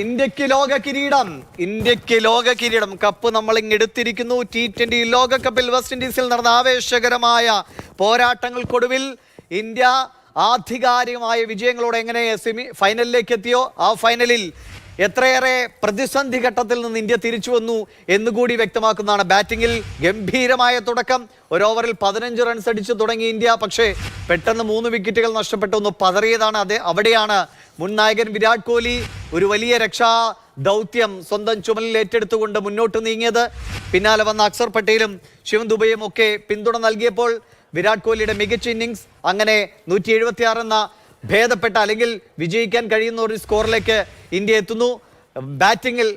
ഇന്ത്യക്ക് ലോക കിരീടം കപ്പ് നമ്മൾ ഇങ്ങെടുത്തിരിക്കുന്നു. T20 ലോകകപ്പിൽ വെസ്റ്റ് ഇൻഡീസിൽ നടന്ന ആവേശകരമായ പോരാട്ടങ്ങൾക്കൊടുവിൽ ഇന്ത്യ ആധികാരികമായ വിജയങ്ങളോടെ എങ്ങനെ ഫൈനലിലേക്ക് എത്തിയോ ആ ഫൈനലിൽ എത്രയേറെ പ്രതിസന്ധി ഘട്ടത്തിൽ നിന്ന് ഇന്ത്യ തിരിച്ചു വന്നു എന്നുകൂടി വ്യക്തമാക്കുന്നതാണ്. ബാറ്റിംഗിൽ ഗംഭീരമായ തുടക്കം. ഒരു ഓവറിൽ 15 റൺസ് അടിച്ചു തുടങ്ങി ഇന്ത്യ. പക്ഷേ പെട്ടെന്ന് 3 വിക്കറ്റുകൾ നഷ്ടപ്പെട്ടു. ഒന്ന് പതറിയതാണ്. അവിടെയാണ് മുൻ നായകൻ വിരാട് കോഹ്ലി ഒരു വലിയ രക്ഷാ ദൗത്യം സ്വന്തം ചുമലിൽ ഏറ്റെടുത്തുകൊണ്ട് മുന്നോട്ട് നീങ്ങിയത്. പിന്നാലെ വന്ന അക്സർ പട്ടേലും ശിവൻ ദുബൈയും ഒക്കെ പിന്തുണ നൽകിയപ്പോൾ വിരാട് കോഹ്ലിയുടെ മികച്ച ഇന്നിങ്സ് അങ്ങനെ 176 എന്ന ഭേദപ്പെട്ട അല്ലെങ്കിൽ വിജയിക്കാൻ കഴിയുന്ന ഒരു സ്കോറിലേക്ക് ഇന്ത്യ എത്തുന്നു. ബാറ്റിങ്ങിൽ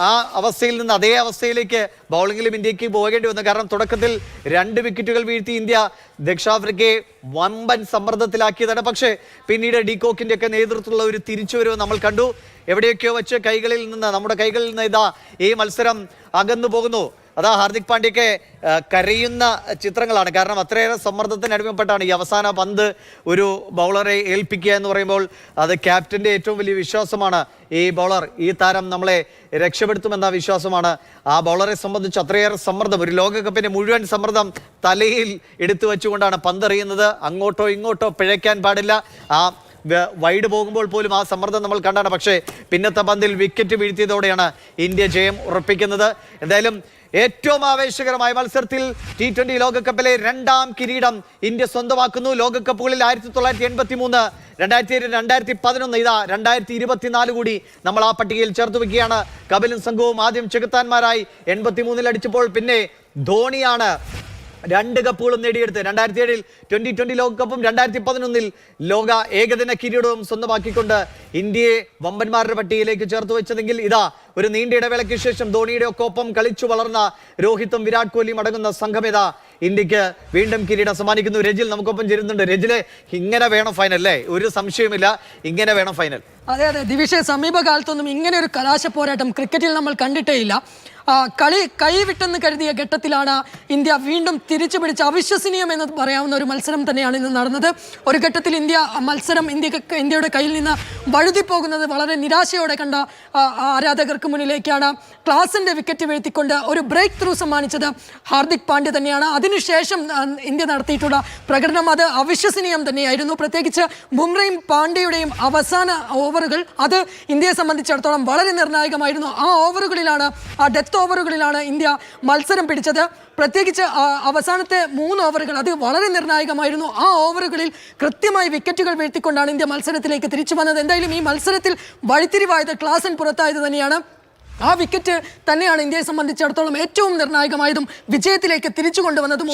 ആ അവസ്ഥയിൽ നിന്ന് അതേ അവസ്ഥയിലേക്ക് ബൗളിങ്ങിലും ഇന്ത്യക്ക് പോകേണ്ടി വന്നു. കാരണം തുടക്കത്തിൽ 2 വിക്കറ്റുകൾ വീഴ്ത്തി ഇന്ത്യ ദക്ഷിണാഫ്രിക്കയെ വമ്പൻ സമ്മർദ്ദത്തിലാക്കിയതാണ്. പക്ഷേ പിന്നീട് ഡീകോക്കിന്റെ ഒക്കെ നേതൃത്വത്തിലുള്ള ഒരു തിരിച്ചുവരവ് നമ്മൾ കണ്ടു. എവിടെയൊക്കെയോ വെച്ച് നമ്മുടെ കൈകളിൽ നിന്ന് ഇതാ ഈ മത്സരം അകന്നു പോകുന്നു. അതാ ഹാർദിക് പാണ്ഡ്യയ്ക്ക് കരയുന്ന ചിത്രങ്ങളാണ്. കാരണം അത്രയേറെ സമ്മർദ്ദത്തിന് അടിമപ്പെട്ടാണ് ഈ അവസാന പന്ത് ഒരു ബൗളറെ ഏൽപ്പിക്കുക എന്ന് പറയുമ്പോൾ അത് ക്യാപ്റ്റന്റെ ഏറ്റവും വലിയ വിശ്വാസമാണ്. ഈ ബൗളർ, ഈ താരം നമ്മളെ രക്ഷപ്പെടുത്തുമെന്ന വിശ്വാസമാണ്. ആ ബൗളറെ സംബന്ധിച്ച് അത്രയേറെ സമ്മർദ്ദം, ഒരു ലോകകപ്പിന്റെ മുഴുവൻ സമ്മർദ്ദം തലയിൽ എടുത്തു വെച്ചുകൊണ്ടാണ് പന്തെറിയുന്നത്. അങ്ങോട്ടോ ഇങ്ങോട്ടോ പിഴയ്ക്കാൻ പാടില്ല. ആ വൈഡ് പോകുമ്പോൾ പോലും ആ സമ്മർദ്ദം നമ്മൾ കണ്ടാണ്. പക്ഷേ പിന്നത്തെ പന്തിൽ വിക്കറ്റ് വീഴ്ത്തിയതോടെയാണ് ഇന്ത്യ ജയം ഉറപ്പിക്കുന്നത്. എന്തായാലും ഏറ്റവും ആവേശകരമായ മത്സരത്തിൽ T20 ലോകകപ്പിലെ 2ാം കിരീടം ഇന്ത്യ സ്വന്തമാക്കുന്നു. ലോകകപ്പുകളിൽ 1983, 2007, 2011, ഇതാ 2024 കൂടി നമ്മൾ ആ പട്ടികയിൽ ചേർത്ത് വെക്കുകയാണ്. കപിലും സംഘവും ആദ്യം ചെകുത്താന്മാരായി 83 അടിച്ചപ്പോൾ പിന്നെ ധോണിയാണ് 2 കപ്പുകളും നേടിയെടുത്ത് 2007 2020 ലോകകപ്പും 2011 ലോക ഏകദിന കിരീടവും സ്വന്തമാക്കിക്കൊണ്ട് ഇന്ത്യയെ വമ്പന്മാരുടെ പട്ടികയിലേക്ക് ചേർത്ത് വെച്ചതെങ്കിൽ ഇതാ ഒരു നീണ്ട ഇടവേളയ്ക്ക് ശേഷം ധോണിയുടെ ഒക്കെ ഒപ്പം കളിച്ചു വളർന്ന രോഹിത്തും വിരാട് കോഹ്ലിയും അടങ്ങുന്ന സംഘമിത ഇന്ത്യക്ക് വീണ്ടും കിരീടം സമ്മാനിക്കുന്നു. രജിൽ നമുക്കൊപ്പം ചേരുന്നുണ്ട്. രജിലെ, ഇങ്ങനെ വേണം ഫൈനൽ അല്ലേ? ഒരു സംശയമില്ല, ഇങ്ങനെ വേണം ഫൈനൽ. അതെ അതെ ദിവിഷേ, സമീപകാലത്തൊന്നും ഇങ്ങനെ ഒരു കലാശ പോരാട്ടം ക്രിക്കറ്റിൽ നമ്മൾ കണ്ടിട്ടേയില്ല. കളി കൈവിട്ടെന്ന് കരുതിയ ഘട്ടത്തിലാണ് ഇന്ത്യ വീണ്ടും തിരിച്ചു പിടിച്ച അവിശ്വസനീയം എന്ന് പറയാവുന്ന ഒരു മത്സരം തന്നെയാണ് ഇന്ന് നടന്നത്. ഒരു ഘട്ടത്തിൽ ഇന്ത്യയുടെ കയ്യിൽ നിന്ന് വഴുതിപ്പോകുന്നത് വളരെ നിരാശയോടെ കണ്ട ആരാധകർക്ക് മുന്നിലേക്കാണ് ക്ലാസിന്റെ വിക്കറ്റ് വീഴ്ത്തിക്കൊണ്ട് ഒരു ബ്രേക്ക് ത്രൂ സമ്മാനിച്ചത് ഹാർദിക് പാണ്ഡ്യ തന്നെയാണ്. അതിനുശേഷം ഇന്ത്യ നടത്തിയിട്ടുള്ള പ്രകടനം അത് അവിശ്വസനീയം തന്നെയായിരുന്നു. പ്രത്യേകിച്ച് ബുംറയും പാണ്ഡ്യയുടെയും അവസാന ഓവറുകൾ അത് ഇന്ത്യയെ സംബന്ധിച്ചിടത്തോളം വളരെ നിർണായകമായിരുന്നു. ആ ഡെത്ത് ഓവറുകളിലാണ് ഇന്ത്യ മത്സരം പിടിച്ചത്. പ്രത്യേകിച്ച് അവസാനത്തെ 3 ഓവറുകൾ അത് വളരെ നിർണായകമായിരുന്നു. ആ ഓവറുകളിൽ കൃത്യമായി വിക്കറ്റുകൾ വീഴ്ത്തിക്കൊണ്ടാണ് ഇന്ത്യ മത്സരത്തിലേക്ക് തിരിച്ചു വന്നത്. എന്തായാലും ഈ മത്സരത്തിൽ വഴിത്തിരിവായത് ക്ലാസൻ പുറത്തായത് തന്നെയാണ്. ആ വിക്കറ്റ് തന്നെയാണ് ഇന്ത്യയെ സംബന്ധിച്ചിടത്തോളം ഏറ്റവും നിർണായകമായതും വിജയത്തിലേക്ക് തിരിച്ചു കൊണ്ടുവന്നതും.